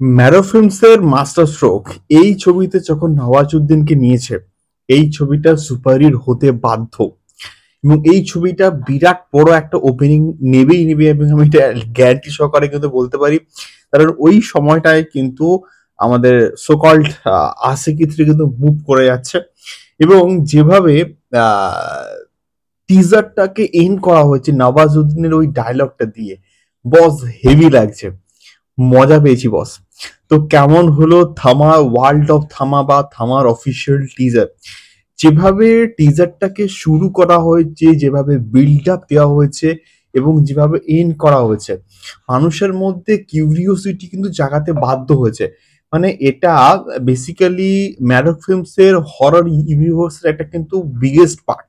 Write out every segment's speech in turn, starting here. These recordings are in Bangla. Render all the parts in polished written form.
ম্যারো ফিল্মস এর মাস্টার স্ট্রোক এই ছবিতে যখন নওয়াজুদ্দিনকে নিয়েছে, এই ছবিটা সুপারহিট হতে বাধ্য এবং এই ছবিটা বিরাট বড় একটা ওপেনিং নেবেই নেবে এবং আমি এটা গ্যারান্টি সহকারে কিন্তু বলতে পারি। কারণ ওই সময়টায় কিন্তু আমাদের সোকল্ড আশিকি থ্রি কিন্তু মুভ করে যাচ্ছে এবং যেভাবে টিজারটাকে এন্ড করা হয়েছে নওয়াজুদ্দিনের ওই ডায়লগটা দিয়ে, বস হেভি লাগছে, মজা পেয়েছি বস। তো কেমন হলো থামা ওয়ার্ল্ড অফ থামা বা থামার অফিসিয়াল টিজার? যেভাবে টিজারটাকে শুরু করা হয়েছে, যেভাবে বিল্ড আপ দেওয়া হয়েছে এবং যেভাবে এন্ড করা হয়েছে, মানুষের মধ্যে কিউরিওসিটি কিন্তু জাগাতে বাধ্য হয়েছে। মানে এটা বেসিক্যালি ম্যারক ফিল্মস এর হরর ইউনিভার্সের একটা কিন্তু বিগেস্ট পার্ট।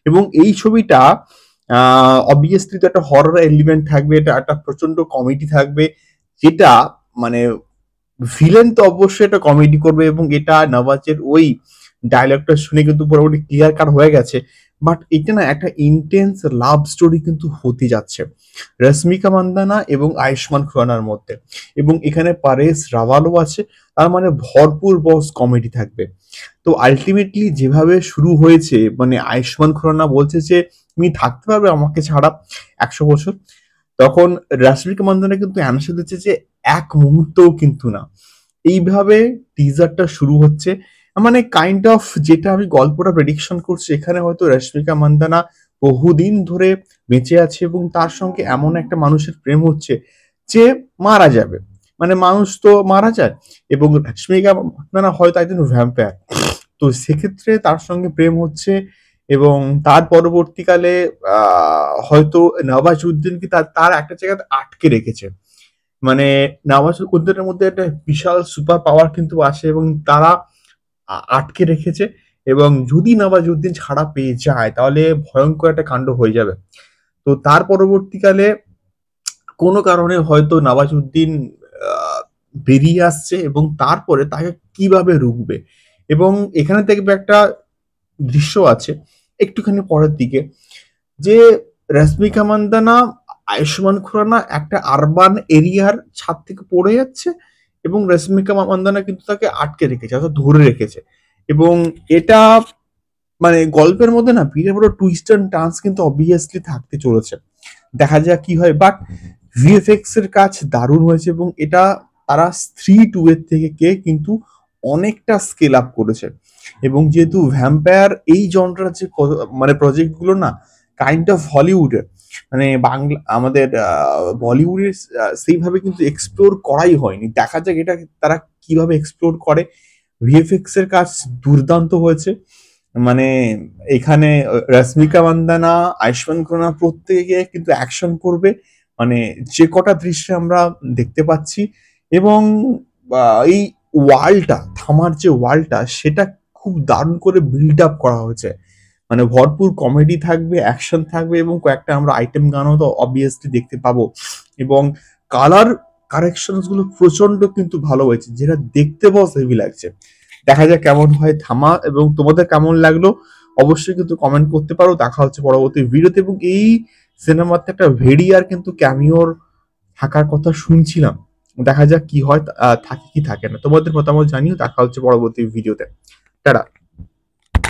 এবং এই ছবিটা অবভিয়াসলি তো একটা হরর এলিমেন্ট থাকবে, এটা একটা প্রচন্ড কমেডি থাকবে, যেটা মানে ভিলেন তো অবশ্যই এটা কমেডি করবে এবং এটা নওয়াজের ওই ডায়লগটা শুনে কিন্তু পুরোপুরি ক্লিয়ার কাট হয়ে গেছে। বাট এটা না একটা ইন্টেন্স লাভ স্টোরি কিন্তু হতে যাচ্ছে রশ্মিকা মান্দানা এবং আয়ুষ্মান খুরানার মধ্যে, এবং এখানে পারেশ রাওয়ালও আছে। তার মানে ভরপুর বস কমেডি থাকবে। তো আলটিমেটলি যেভাবে শুরু হয়েছে, মানে আয়ুষ্মান খুরানা বলছে যে তুমি থাকতে পারবে আমাকে ছাড়া 100 বছর, তখন রাশমিকা মান্দানা কিন্তু অ্যানসার দিচ্ছে যে এক মুহূর্তও কিন্তু না। এইভাবে টিজারটা শুরু হচ্ছে, মানে কাইন্ড অফ যেটা আমি গল্পটা প্রেডিকশন করছি, এখানে হয়তো রশ্মিকা মান্দানা বহুদিন ধরে বেঁচে আছে এবং তার সঙ্গে এমন একটা মানুষের প্রেম হচ্ছে যে মারা যাবে। মানে মানুষ তো মারা যায় এবং রশ্মিকা মান্দানা হয়তো একজন ভ্যাম্পায়ার, তো সেক্ষেত্রে তার সঙ্গে প্রেম হচ্ছে এবং তার পরবর্তীকালে হয়তো নওয়াজউদ্দিনকে তার তার একটা জায়গাতে আটকে রেখেছে। মানে নওয়াজউদ্দিনের মধ্যে একটা বিশাল সুপার পাওয়ার কিন্তু আসে এবং তারা আটকে রেখেছে, এবং যদি নওয়াজউদ্দিন ছাড়া পেয়ে যায় তাহলে ভয়ঙ্কর একটা কাণ্ড হয়ে যাবে। তো তার পরবর্তীকালে কোনো কারণে হয়তো নওয়াজউদ্দিন আহ, বেরিয়ে আসছে এবং তারপরে তাকে কিভাবে রুখবে। এবং এখানে দেখবে একটা দৃশ্য আছে একটুখানি পরের দিকে, যে রশ্মিকা মান্দানা আয়ুষ্মান খুরানা একটা আরবান এরিয়ার ছাদ থেকে পড়ে যাচ্ছে এবং রশ্মিকা মান্দানা কিন্তু তাকে আটকে রেখেছে, অর্থাৎ ধরে রেখেছে। এবং এটা মানে গল্পের মধ্যে না বিরাট বড় টুইস্ট অ্যান্ড টার্নস কিন্তু অবভিয়াসলি থাকতে চলেছে, দেখা যাক কি হয়। বাট ভিএফএক্স এর কাজ দারুণ হয়েছে এবং এটা তারা স্ত্রী টু এর থেকে কে কিন্তু অনেকটা স্কেল আপ করেছে। এবং যেহেতু ভ্যাম্পায়ার এই জনরার যে মানে প্রজেক্ট গুলো না কাইন্ড অফ হলিউডের, মানে বাংলা আমাদের বলিউডের সেইভাবে কিন্তু এক্সপ্লোর করাই হয়নি, দেখা যাক এটা তারা কিভাবে এক্সপ্লোর করে। ভিএফএক্স এর কাজ দুর্দান্ত হয়েছে। মানে এখানে রশ্মিকা মান্দানা আয়ুষ্মান খুরানা প্রত্যেকে কিন্তু অ্যাকশন করবে, মানে যে কটা দৃশ্যে আমরা দেখতে পাচ্ছি। এবং এই ওয়ার্ল্ডটা থামার যে ওয়ার্ল্ডটা সেটা খুব দারুণ করে বিল্ড আপ করা হয়েছে। মানে ভরপুর কমেডি থাকবে, অ্যাকশন থাকবে এবং কয়েকটা আমরা আইটেম গানও তো অবভিয়াসলি দেখতে পাবো। এবং কালার কারেকশনস গুলো প্রচন্ড কিন্তু ভালো হয়েছে, যেটা দেখতে বস হেভি লাগছে। দেখা যাক কেমন হয় থামা, এবং তোমাদের কেমন লাগলো অবশ্যই কিন্তু কমেন্ট করতে পারো। দেখা হচ্ছে পরবর্তী ভিডিওতে। এবং এই সিনেমাতে একটা ভেড়িয়ার কিন্তু ক্যামিওর থাকার কথা শুনছিলাম, দেখা যাক কি হয়, থাকে কি থাকে না। তোমাদের মতামত জানিও। দেখা হচ্ছে পরবর্তী ভিডিওতে। টাটা।